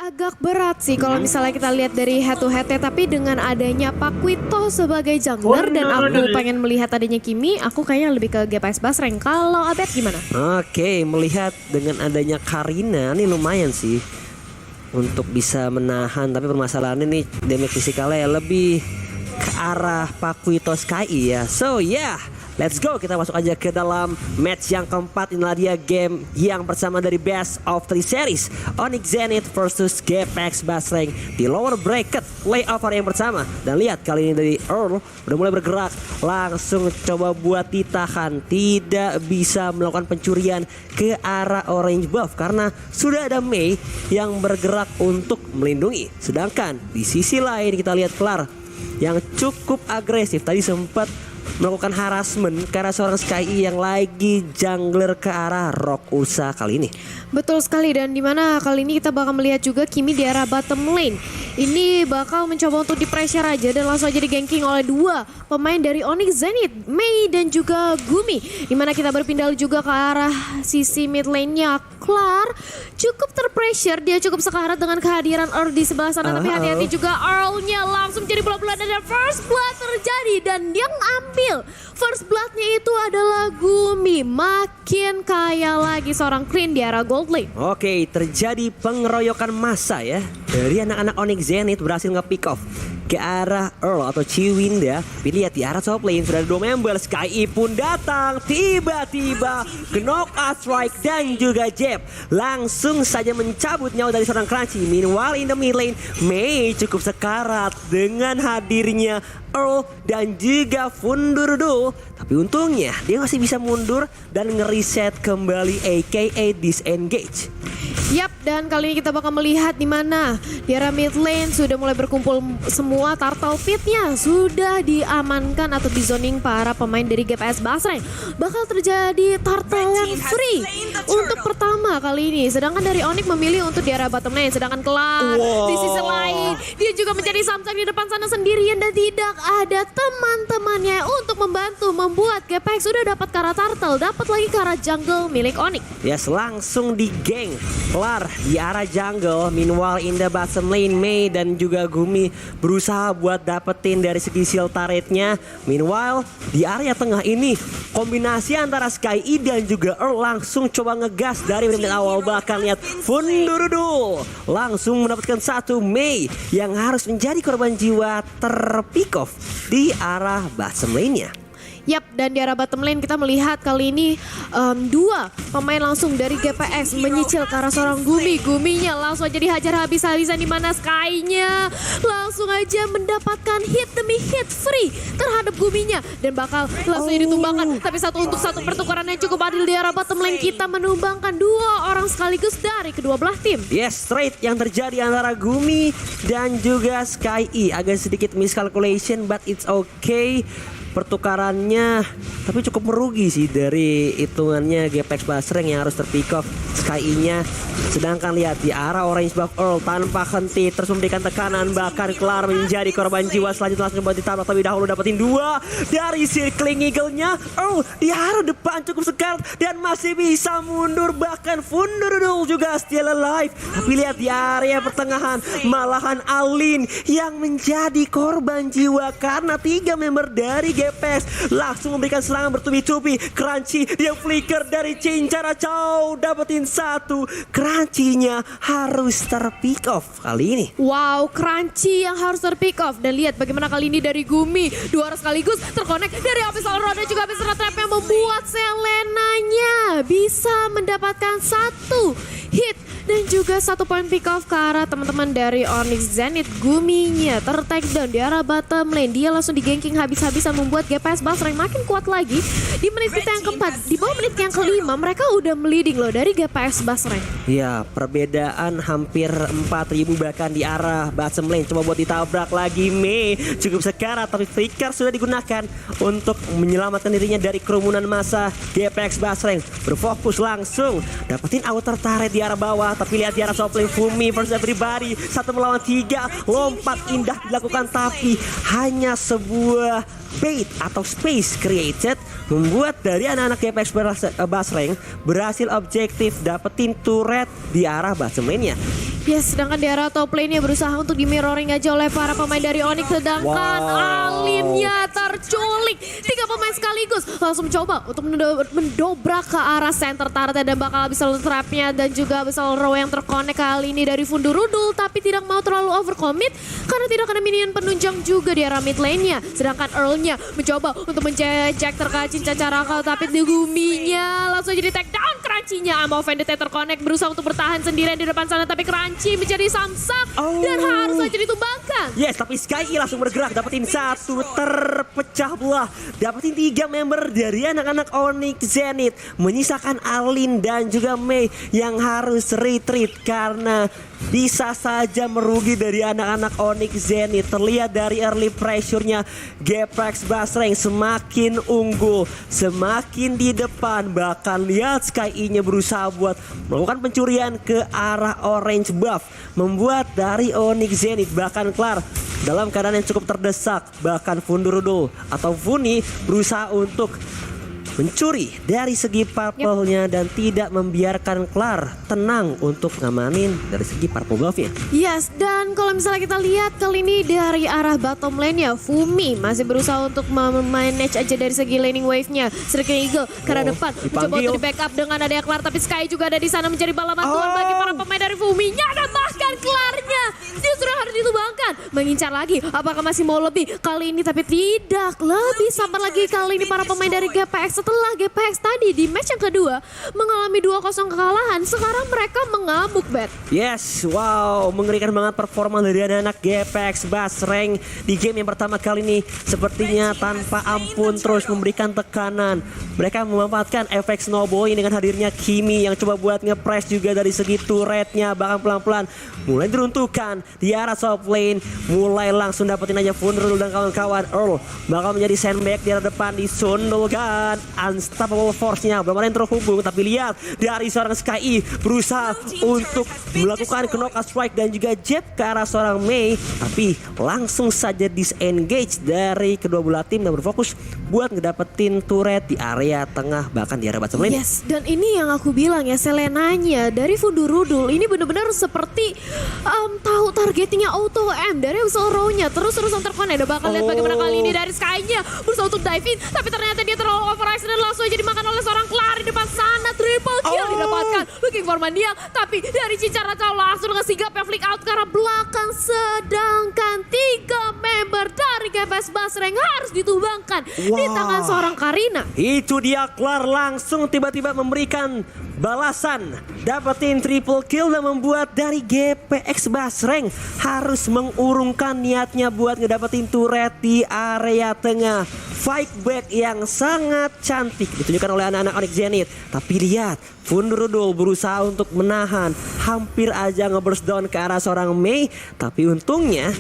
Agak berat sih kalau misalnya kita lihat dari head to head-nya, tapi dengan adanya Pak Quito sebagai jungler dan aku pengen melihat adanya Kimi, aku kayaknya lebih ke GPS Basreng. Kalau Abed gimana? Oke, melihat dengan adanya Karina nih lumayan sih untuk bisa menahan, tapi permasalahannya nih damage fisikalnya lebih ke arah Pak Quito Sky ya. So yeah, let's go, kita masuk aja ke dalam match yang keempat. Inilah dia game yang pertama dari Best of 3 series, Onyx Zenith versus Gpex Basreng di lower bracket playoff hari yang pertama. Dan lihat kali ini dari Earl udah mulai bergerak, langsung coba buat ditahan, tidak bisa melakukan pencurian ke arah orange buff karena sudah ada Mei yang bergerak untuk melindungi. Sedangkan di sisi lain kita lihat Klar yang cukup agresif, tadi sempat melakukan harassment karena seorang Sky yang lagi jungler ke arah Rock Ursa kali ini. Betul sekali, dan dimana kali ini kita bakal melihat juga Kimi di arah bottom lane. Ini bakal mencoba untuk di pressure aja dan langsung aja di ganking oleh dua pemain dari Onyx Zenith, Mei dan juga Gumi. Dimana kita berpindah juga ke arah sisi mid lane-nya. Klar cukup terpressure, dia cukup sekarat dengan kehadiran Earl di sebelah sana. Tapi hati-hati juga, Earl-nya langsung jadi bola-bola dan first blood terjadi. Dan yang ambil first blood-nya itu adalah Gumi. Makin kaya lagi seorang Clean di arah gold lane. Oke, terjadi pengeroyokan massa ya dari anak-anak Onyx Zenith, berhasil nge-pick off ke arah Earl atau Chiwinda. Lihat di arah top lane sudah ada dua member. Sky pun datang, tiba-tiba knockout strike dan juga jab langsung saja mencabut nyawa dari seorang Crunchy. Meanwhile in the mid lane, Mei cukup sekarat dengan hadirnya Earl dan juga Fundurdo. Tapi untungnya dia masih bisa mundur dan ngereset kembali aka disengage. Yap, dan kali ini kita bakal melihat di mana di arah mid lane sudah mulai berkumpul semua. Turtle Pit-nya sudah diamankan atau di zoning para pemain dari GPS Basreng. Bakal terjadi turtle yang free untuk pertama kali ini. Sedangkan dari Onyx memilih untuk di arah bottom lane. Sedangkan Klar di sisi lain, dia juga menjadi samsung di depan sana sendirian dan tidak ada teman-temannya untuk membantu membuat GPX sudah dapat ke arah turtle, dapat lagi ke arah jungle milik Onyx. Yes, langsung di geng Klar di arah jungle. Meanwhile in the bottom lane, Mei dan juga Gumi berusaha buat dapetin dari segi shield turretnya. Meanwhile di area tengah ini kombinasi antara Sky dan juga Earl langsung coba ngegas dari menit awal. Bahkan lihat Fundurdo langsung mendapatkan satu Mei yang harus menjadi korban jiwa terpick off di arah bottom lane-nya. Yap, dan di arah bottom lane kita melihat kali ini dua pemain langsung dari GPX menyicil ke arah seorang Gumi. Guminya langsung aja dihajar habis-habisan, di mana Sky-nya langsung aja mendapatkan hit demi hit free terhadap Guminya dan bakal langsung ditumbangkan. Tapi satu untuk satu pertukaran yang cukup adil di arah bottom lane, kita menumbangkan dua orang sekaligus dari kedua belah tim. Yes, trade yang terjadi antara Gumi dan juga Sky. Agak sedikit miscalculation but it's okay. Pertukarannya tapi cukup merugi sih dari hitungannya GPX Basreng yang harus terpick off Sky-nya. Sedangkan lihat di arah orange buff Earl tanpa henti terus memberikan tekanan, bahkan Klar menjadi korban jiwa. Selanjutnya langsung coba ditabrak, tapi dahulu dapetin dua dari circling eagle-nya. Earl di arah depan cukup sekarat dan masih bisa mundur, bahkan Fundurdo juga still alive. Tapi lihat di area pertengahan malahan Alin yang menjadi korban jiwa karena tiga member dari GPX langsung memberikan serangan bertubi-tubi. Crunchy dia flicker dari Cincara Chow, dapetin satu. Crunchy-nya harus terpick off kali ini. Wow, Crunchy yang harus terpick off. Dan lihat bagaimana kali ini dari Gumi, dua orang sekaligus terkonek dari Abyssal Road dan juga Abyssal Trap yang membuat Selena-nya bisa mendapatkan satu hit dan juga satu poin pick off ke arah teman-teman dari Onyx Zenith. Guminya ter-takedown di arah bottom lane, dia langsung di-ganking habis-habisan membuat GPS Basreng makin kuat lagi. Di menit kita yang keempat, di bawah menit yang kelima mereka udah leading loh dari GPS Basreng. Ya, perbedaan hampir 4.000 bahkan di arah bottom lane. Coba buat ditabrak lagi Mei, cukup sekarat tapi flicker sudah digunakan untuk menyelamatkan dirinya dari kerumunan massa. GPX Basreng berfokus langsung dapetin outer turret di arah bawah. Tapi lihat di arah top lane, Fumi versus everybody, 1 melawan 3, lompat indah dilakukan tapi hanya sebuah bait atau space created membuat dari anak-anak GPX Basreng berhasil objektif dapetin turret di arah bottom lane-nya. Yes, sedangkan di area top lane-nya berusaha untuk di mirroring aja oleh para pemain dari Onyx. Sedangkan Alinnya terculik. 3 pemain sekaligus langsung mencoba untuk mendobrak ke arah center turret dan bakal bisa trapnya dan juga bisa row yang terkonek kali ini dari Fundurudul. Tapi tidak mau terlalu overcommit karena tidak ada minion penunjang juga di area mid lane-nya. Sedangkan Earl-nya mencoba untuk menjejak terkacin Cacaraka tapi di guminya langsung jadi take down. Crunchy-nya Amo Offended terkonek berusaha untuk bertahan sendirian di depan sana tapi Crunchy menjadi samsak dan harus saja ditumbangkan. Yes, tapi Sky langsung bergerak dapetin 1 terpecah belah. Dapetin 3 member dari anak-anak Onyx Zenith. Menyisakan Alin dan juga Mei yang harus retreat karena bisa saja merugi dari anak-anak Onyx Zenith. Terlihat dari early pressure-nya Gpex Basreng semakin unggul, semakin di depan. Bahkan lihat Sky-nya berusaha buat melakukan pencurian ke arah orange buff, membuat dari Onyx Zenith bahkan kelar dalam keadaan yang cukup terdesak. Bahkan Fundurudul atau Funi berusaha untuk mencuri dari segi purple-nya dan tidak membiarkan Klar tenang untuk ngamanin dari segi purple buff-nya. Yes, dan kalau misalnya kita lihat kali ini dari arah bottom lane-nya, Fumi masih berusaha untuk manage aja dari segi laning wave-nya. Sedangkan Eagle ke arah depan mencoba untuk di backup dengan adanya Klar, tapi Sky juga ada di sana mencari bala bantuan bagi para pemain dari Fumi-nya dan bahkan Klarnya justru harus ditumbangkan. Mengincar lagi, apakah masih mau lebih kali ini? Tapi tidak, lebih sabar lagi kali ini para pemain dari GPX. Setelah GPX tadi di match yang kedua mengalami 2-0 kekalahan, sekarang mereka mengamuk, Bet. Yes, wow, mengerikan banget performa dari anak-anak GPX Basreng di game yang pertama kali ini. Sepertinya tanpa ampun terus memberikan tekanan. Mereka memanfaatkan efek snowball dengan hadirnya Kimi yang coba buat nge-press juga dari segi turretnya. Bahkan pelan-pelan mulai diruntuhkan di arah top lane. Mulai langsung dapetin aja Fundurudul dan kawan-kawan. Earl bakal menjadi sandbag di arah depan, disundulkan. Unstoppable force-nya belum ada yang terhubung, tapi lihat dari seorang Sky berusaha untuk melakukan knockout strike dan juga jab ke arah seorang Mei, tapi langsung saja disengage dari kedua belah tim dan berfokus buat ngedapetin turret di area tengah bahkan di area bottom lane. Yes, dan ini yang aku bilang ya, Selenanya dari Fundurudul ini benar-benar seperti tahu targetingnya auto M dari usul row-nya terus-terusan terkonek. Dan bakal lihat bagaimana kali ini dari Sky-nya berusaha untuk dive in, tapi ternyata dia terlalu override dan langsung aja dimakan oleh seorang Klar di depan sana. Triple kill didapatkan looking for Mandia, tapi dari Cicara langsung dengan sigap yang flick out ke arah belakang. Sedangkan 3 member dari GPX Basreng harus ditumbangkan di tangan seorang Karina. Itu dia, Klar langsung tiba-tiba memberikan balasan, dapetin triple kill dan membuat dari GPX Basreng harus mengurungkan niatnya buat ngedapetin turret di area tengah. Fight back yang sangat cantik ditunjukkan oleh anak-anak Onyx Zenith. Tapi lihat, Fundurudul berusaha untuk menahan, hampir aja nge-burst down ke arah seorang Mei. Tapi untungnya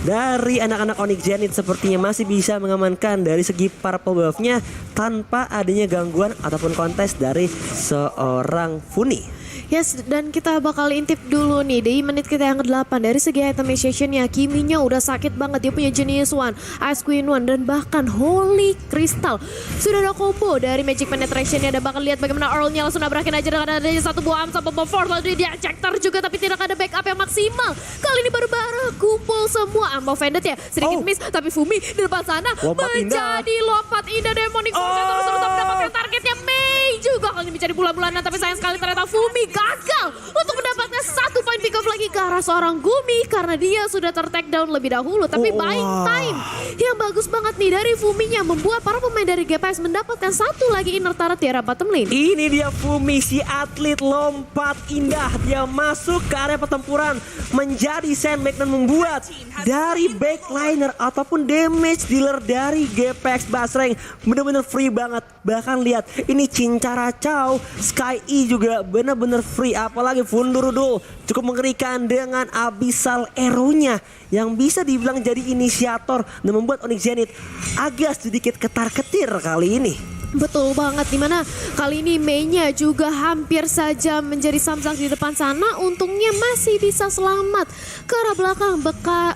dari anak-anak Onyx Zenith sepertinya masih bisa mengamankan dari segi purple buff-nya tanpa adanya gangguan ataupun kontes dari seorang Funi. Yes, dan kita bakal intip dulu nih di menit kita yang ke-8. Dari segi itemization-nya, Kiminya udah sakit banget. Dia punya Genius One, Ice Queen One, dan bahkan Holy Crystal. Sudah ada combo dari Magic Penetration-nya. Dan bakal lihat bagaimana Earl-nya langsung nabrakin aja dengan adanya satu buah Amsa Bomb Force. Lalu dia ejector juga, tapi tidak ada backup yang maksimal. Kali ini baru-baru kumpul semua. Ambo Offended ya, sedikit miss, tapi Fumi di depan sana menjadi lompat indah Demonic Force. Terus mendapatkan targetnya Mei juga. Kali ini mencari bulan-bulanan, tapi sayang sekali ternyata Fumi gagal untuk mendapatkan 1 poin pick up lagi ke arah seorang Gumi karena dia sudah ter-take down lebih dahulu. Tapi buying time yang bagus banget nih dari Fumi-nya membuat para pemain dari GPX mendapatkan 1 lagi inner turret di area bottom lane. Ini dia Fumi, si atlet lompat indah. Dia masuk ke area pertempuran menjadi sandbag dan membuat dari backliner ataupun damage dealer dari GPX Basreng bener-bener free banget. Bahkan lihat ini Cincara Chow, Sky juga bener-bener free. Apalagi Fundurudul cukup mengerikan dengan Abyssal Arrow-nya yang bisa dibilang jadi inisiator dan membuat Onyx Zenith agak sedikit ketar-ketir kali ini. Betul banget, dimana kali ini Mei-nya juga hampir saja menjadi samsak di depan sana. Untungnya masih bisa selamat ke arah belakang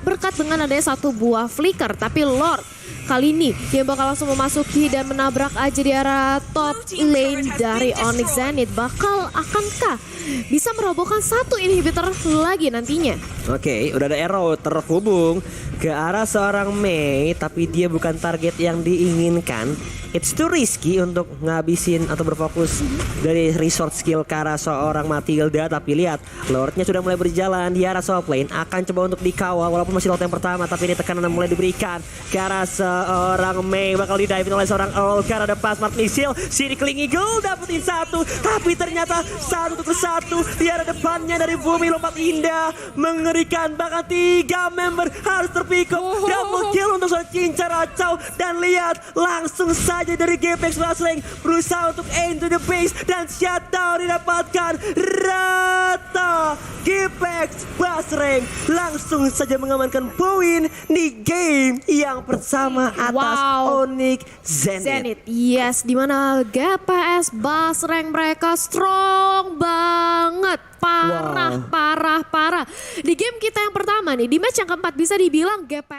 berkat dengan adanya satu buah flicker. Tapi Lord kali ini dia bakal langsung memasuki dan menabrak aja di arah top lane dari Onyx Zenith. Akankah bisa merobohkan satu inhibitor lagi nantinya? Oke, udah ada arrow terhubung ke arah seorang Mei, tapi dia bukan target yang diinginkan. It's too risky untuk ngabisin atau berfokus dari resource skill ke arah seorang Matilda. Tapi lihat, Lordnya sudah mulai berjalan di arah top lane. Akan coba untuk dikawal walaupun masih lot yang pertama. Tapi ini tekanan mulai diberikan ke arah seorang Mei. Bakal didive oleh seorang Olga. Ada pas smart missile. Cycling Eagle dapetin satu. Tapi ternyata satu untuk satu di arah depannya dari Bumi lompat indah. Mengerikan, bahkan 3 member harus terpikuk. Double kill untuk seorang Cinca Racau. Dan lihat, langsung saja dari Gpex Basreng berusaha untuk aim to the base dan shutdown didapatkan. Rata Gpex Basreng langsung saja mengamankan poin di game yang pertama atas Onyx Zenith. Yes, dimana GPS Basreng mereka strong banget. Parah. Di game kita yang pertama nih, di match yang keempat bisa dibilang GPX